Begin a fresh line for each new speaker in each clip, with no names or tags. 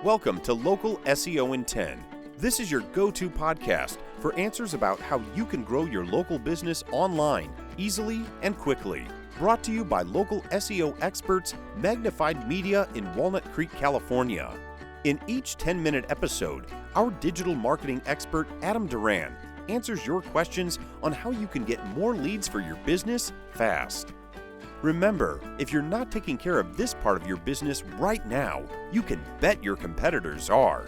Welcome to Local SEO in 10. This is your go-to podcast for answers about how you can grow your local business online, easily and quickly. Brought to you by local SEO experts, Magnified Media in Walnut Creek, California. In each 10-minute episode, our digital marketing expert, Adam Duran, answers your questions on how you can get more leads for your business fast. Remember, if you're not taking care of this part of your business right now, you can bet your competitors are.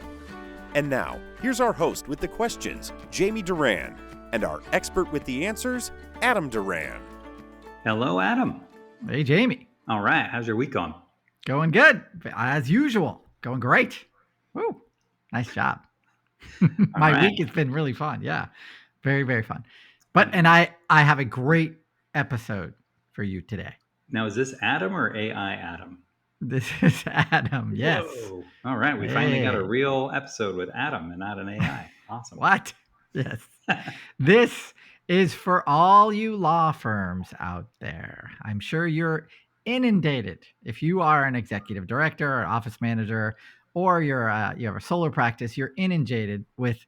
And now, here's our host with the questions, Jamie Duran, and our expert with the answers, Adam Duran.
Hello, Adam.
Hey, Jamie.
All right. How's your week going?
Going good, as usual. Going great. Woo. Nice job. My week has been really fun. Yeah. Very, very fun. And I have a great episode for you today.
Now, is this Adam or AI Adam?
This is Adam, yes.
Whoa. All right. We finally got a real episode with Adam and not an AI. Awesome.
What? Yes. This is for all you law firms out there. I'm sure you're inundated. If you are an executive director or office manager, or you have a solo practice, you're inundated with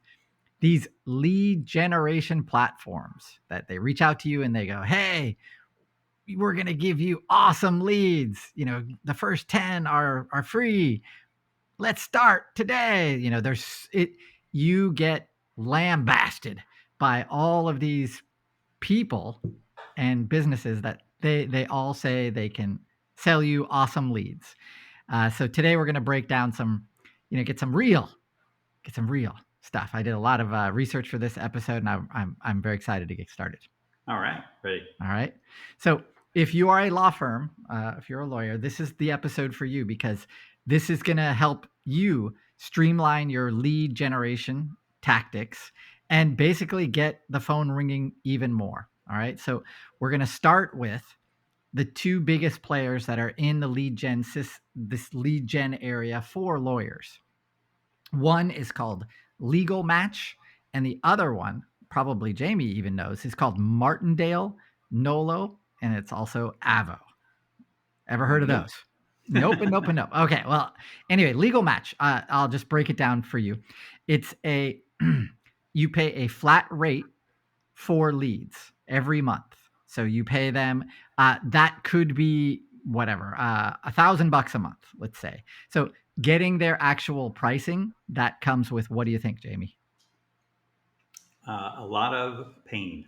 these lead generation platforms that they reach out to you and they go, hey, we're going to give you awesome leads. You know, the first 10 are free. Let's start today. You know, you get lambasted by all of these people and businesses that they all say they can sell you awesome leads. So today we're going to break down get some real stuff. I did a lot of research for this episode, and I'm very excited to get started.
All right, ready.
All right. So if you are a law firm, if you're a lawyer, this is the episode for you, because this is going to help you streamline your lead generation tactics and basically get the phone ringing even more. All right. So we're going to start with the two biggest players that are in the this lead gen area for lawyers. One is called LegalMatch, and the other one, probably Jamie even knows, is called Martindale-Nolo, and it's also Avvo. Ever heard of those? Nope. Okay. Well, anyway, LegalMatch. I'll just break it down for you. It's you pay a flat rate for leads every month. So you pay them. That could be whatever, $1,000 a month, let's say. So getting their actual pricing, that comes with, what do you think, Jamie?
A lot of pain.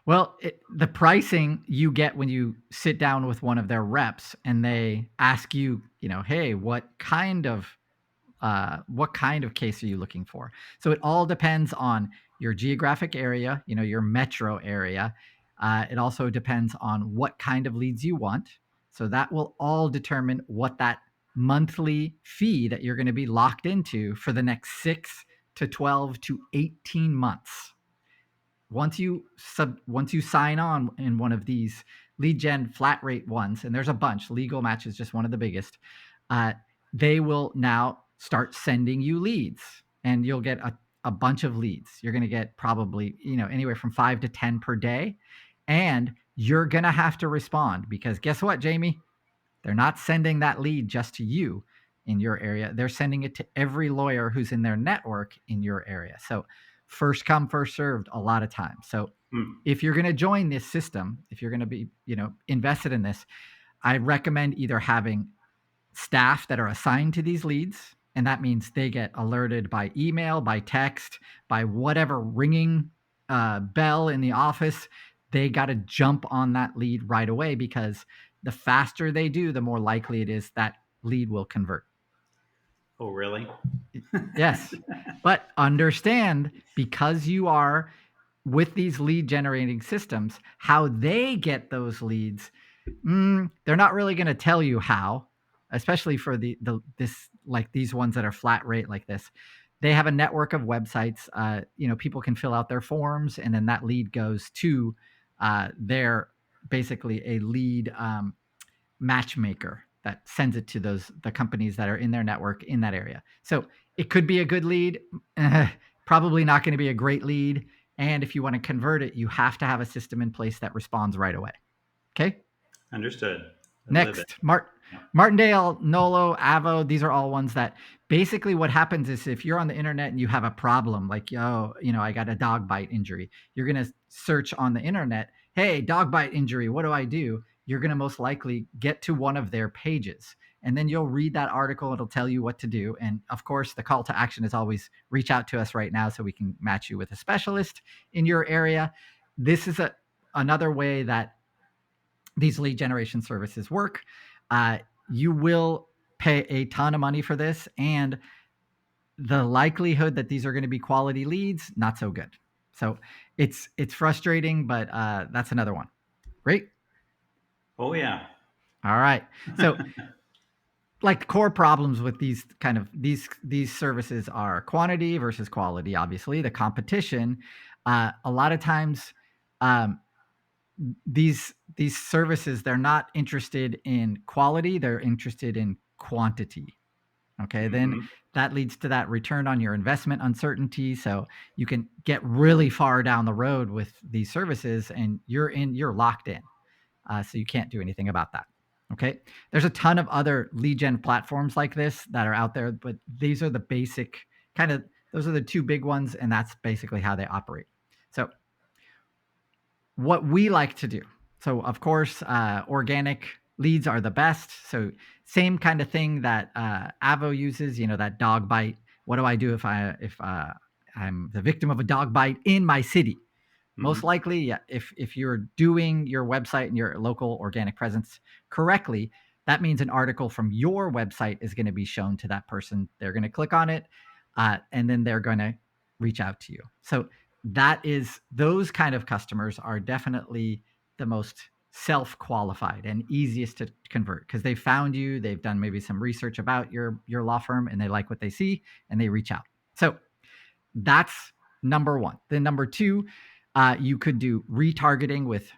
Well, the pricing you get when you sit down with one of their reps and they ask you, hey, what kind of case are you looking for? So it all depends on your geographic area, your metro area. It also depends on what kind of leads you want. So that will all determine what that monthly fee that you're going to be locked into for the next 6 to 12 to 18 months. Once you sign on in one of these lead gen flat rate ones, and there's a bunch, LegalMatch is just one of the biggest, they will now start sending you leads, and you'll get a bunch of leads. You're going to get probably, anywhere from 5 to 10 per day. And you're going to have to respond, because guess what, Jamie? They're not sending that lead just to you in your area. They're sending it to every lawyer who's in their network in your area. So first come, first served a lot of times. So if you're going to join this system, if you're going to be, invested in this, I recommend either having staff that are assigned to these leads. And that means they get alerted by email, by text, by whatever ringing bell in the office. They got to jump on that lead right away, because the faster they do, the more likely it is that lead will convert.
Oh, really?
Yes. But understand, because you are with these lead generating systems, how they get those leads, they're not really going to tell you how, especially for these ones that are flat rate like this. They have a network of websites. People can fill out their forms, and then that lead goes to their basically a lead matchmaker that sends it to the companies that are in their network in that area. So it could be a good lead, probably not going to be a great lead. And if you want to convert it, you have to have a system in place that responds right away. Okay.
Understood.
Next, Martindale-Nolo, Avvo, these are all ones that basically what happens is if you're on the internet and you have a problem, like, I got a dog bite injury, you're going to search on the internet, hey, dog bite injury, what do I do? You're going to most likely get to one of their pages. And then you'll read that article. It'll tell you what to do. And of course, the call to action is always reach out to us right now so we can match you with a specialist in your area. This is another way that these lead generation services work. You will pay a ton of money for this, and the likelihood that these are going to be quality leads, not so good. So it's frustrating, but that's another one. Great.
Oh yeah.
All right. So like core problems with these kind of these services are quantity versus quality. Obviously, the competition. A lot of times, these services, they're not interested in quality, they're interested in quantity. Okay, then that leads to that return on your investment uncertainty. So you can get really far down the road with these services and you're locked in. So you can't do anything about that. Okay, there's a ton of other lead gen platforms like this that are out there, but these are the basic those are the two big ones, and that's basically how they operate. So what we like to do. So of course, organic leads are the best. So same kind of thing that Avvo uses, that dog bite. What do I do if I'm the victim of a dog bite in my city? Most likely, if you're doing your website and your local organic presence correctly, that means an article from your website is going to be shown to that person. They're going to click on it, and then they're going to reach out to you. So those kind of customers are definitely the most self-qualified and easiest to convert because they found you, they've done maybe some research about your law firm, and they like what they see, and they reach out. So that's number one. Then number two, you could do retargeting with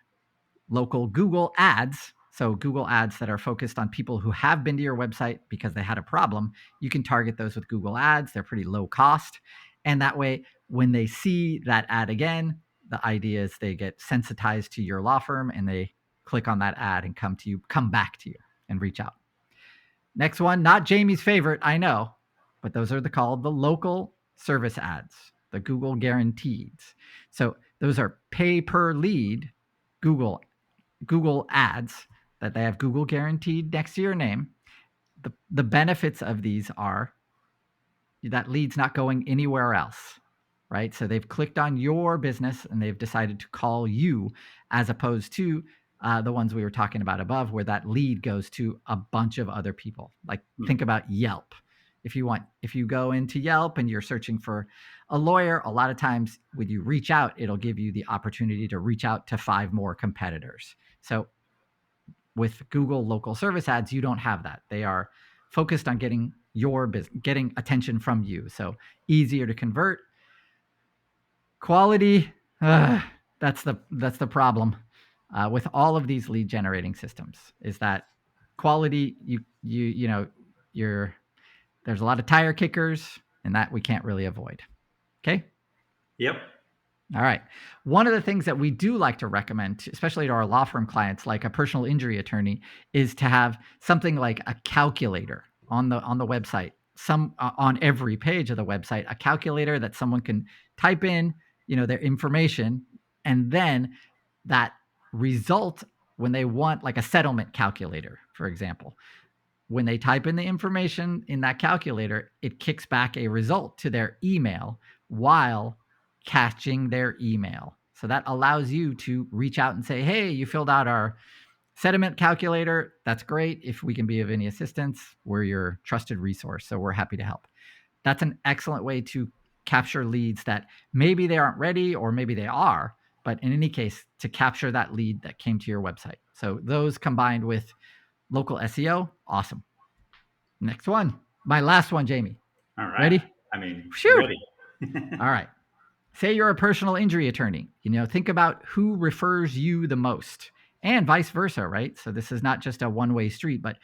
local Google ads. So Google ads that are focused on people who have been to your website because they had a problem. You can target those with Google ads. They're pretty low cost. And that way, when they see that ad again, the idea is they get sensitized to your law firm and they click on that ad and come back to you and reach out. Next one, not Jamie's favorite, I know, but those are called the local service ads, the Google guaranteed. So those are pay per lead Google ads that they have Google guaranteed next to your name. The benefits of these are that lead's not going anywhere else, right? So they've clicked on your business and they've decided to call you, as opposed to the ones we were talking about above, where that lead goes to a bunch of other people. Like think about Yelp. If you go into Yelp and you're searching for a lawyer, a lot of times when you reach out, it'll give you the opportunity to reach out to 5 more competitors. So with Google local service ads, you don't have that. They are focused on getting your business, getting attention from you. So easier to convert. Quality, that's the problem with all of these lead generating systems, is that quality, there's a lot of tire kickers, and that we can't really avoid. Okay?
Yep.
All right. One of the things that we do like to recommend, especially to our law firm clients, like a personal injury attorney, is to have something like a calculator on the website, on every page of the website, a calculator that someone can type in, their information, and then that result, when they want, like a settlement calculator, for example, when they type in the information in that calculator, it kicks back a result to their email while catching their email. So that allows you to reach out and say, hey, you filled out our settlement calculator. That's great. If we can be of any assistance, we're your trusted resource. So we're happy to help. That's an excellent way to capture leads that maybe they aren't ready, or maybe they are, but in any case, to capture that lead that came to your website. So those combined with local SEO, awesome. Next one, my last one, Jamie.
All right.
Ready?
Ready.
All right. Say you're a personal injury attorney. Think about who refers you the most, and vice versa, right? So this is not just a one-way street, but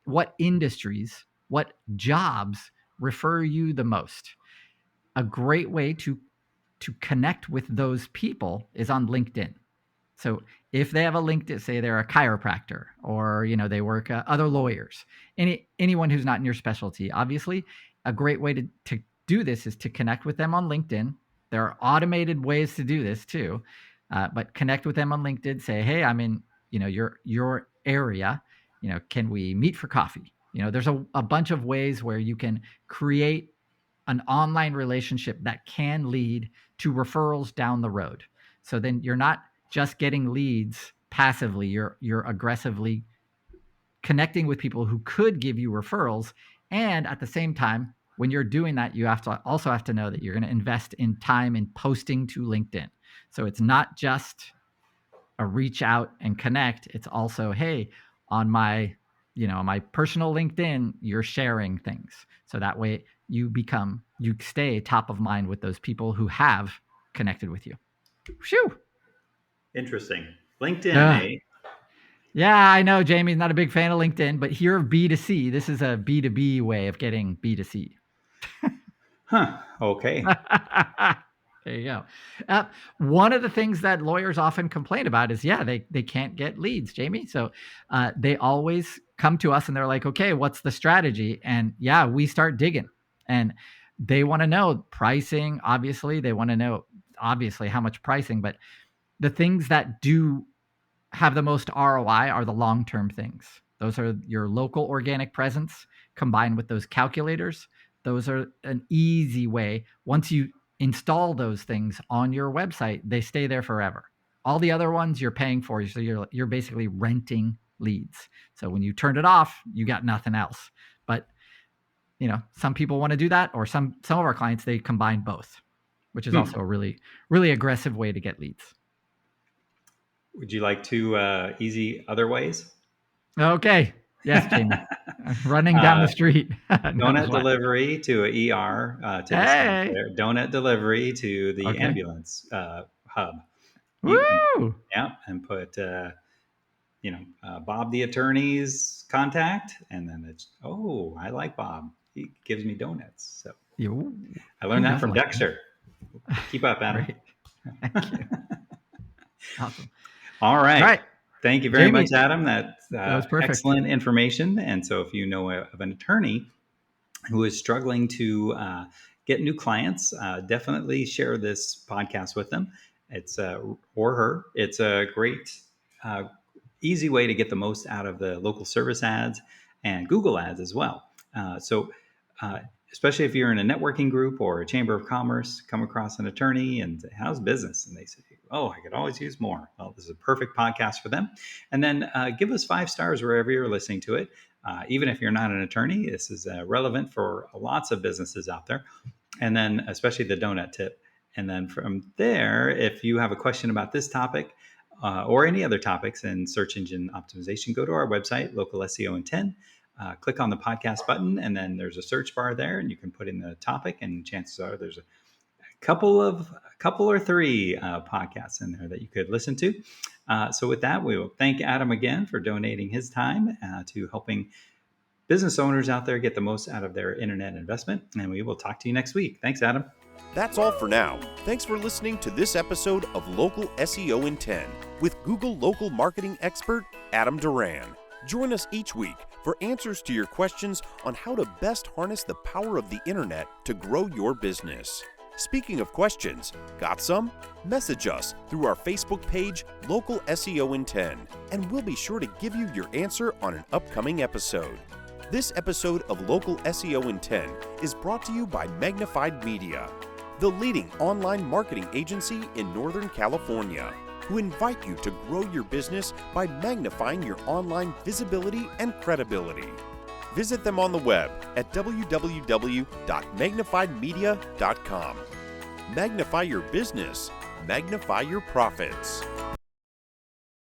what industries, what jobs refer you the most? A great way to connect with those people is on LinkedIn. So if they have a LinkedIn, say they're a chiropractor, or they work other lawyers, anyone who's not in your specialty, obviously a great way to do this is to connect with them on LinkedIn. There are automated ways to do this too, but connect with them on LinkedIn. Say, hey, I'm in your area. Can we meet for coffee? There's a bunch of ways where you can create an online relationship that can lead to referrals down the road. So then you're not just getting leads passively, you're aggressively connecting with people who could give you referrals. And at the same time, when you're doing that, you also have to know that you're going to invest in time in posting to LinkedIn. So it's not just a reach out and connect. It's also, hey, on my personal LinkedIn, you're sharing things. So that way you stay top of mind with those people who have connected with you. Phew.
Interesting. LinkedIn, eh?
Yeah, I know Jamie's not a big fan of LinkedIn, but here B2C, this is a B2B way of getting B2C.
Huh. Okay.
There you go. One of the things that lawyers often complain about is, they can't get leads, Jamie. So they always come to us and they're like, okay, what's the strategy? And we start digging. And they want to know pricing, obviously. They want to know, obviously, how much pricing. But the things that do have the most ROI are the long-term things. Those are your local organic presence combined with those calculators. Those are an easy way. Once you install those things on your website, they stay there forever. All the other ones you're paying for, so you're basically renting leads. So when you turn it off, you got nothing else. But some people want to do that, or some of our clients, they combine both, which is also a really, really aggressive way to get leads.
Would you like two easy other ways?
Okay. Yes, Jamie. Running down the street.
Donut delivery to an ER to the center. Donut delivery to the ambulance hub.
Woo!
And put Bob the attorney's contact, and then it's I like Bob. He gives me donuts. So I learned that from Dexter. Keep up, Adam.
Great. Thank you. Awesome.
All right. Thank you very much, Adam. That
was perfect.
Excellent information. And so if you know of an attorney who is struggling to get new clients, definitely share this podcast with them. It's or her. It's a great, easy way to get the most out of the local service ads and Google ads as well. Especially if you're in a networking group or a chamber of commerce, come across an attorney and say, how's business? And they say, I could always use more. Well, this is a perfect podcast for them. And then give us 5 stars wherever you're listening to it. Even if you're not an attorney, this is relevant for lots of businesses out there. And then especially the donut tip. And then from there, if you have a question about this topic or any other topics in search engine optimization, go to our website, Local SEO in 10. Click on the podcast button, and then there's a search bar there, and you can put in the topic, and chances are there's a couple or 3 podcasts in there that you could listen to. So with that, we will thank Adam again for donating his time to helping business owners out there get the most out of their internet investment, and we will talk to you next week. Thanks, Adam.
That's all for now. Thanks for listening to this episode of Local SEO in 10 with Google local marketing expert Adam Duran. Join us each week for answers to your questions on how to best harness the power of the internet to grow your business. Speaking of questions, got some? Message us through our Facebook page, Local SEO in 10, and we'll be sure to give you your answer on an upcoming episode. This episode of Local SEO in 10 is brought to you by Magnified Media, the leading online marketing agency in Northern California, who invite you to grow your business by magnifying your online visibility and credibility. Visit them on the web at www.magnifiedmedia.com. Magnify your business, magnify your profits.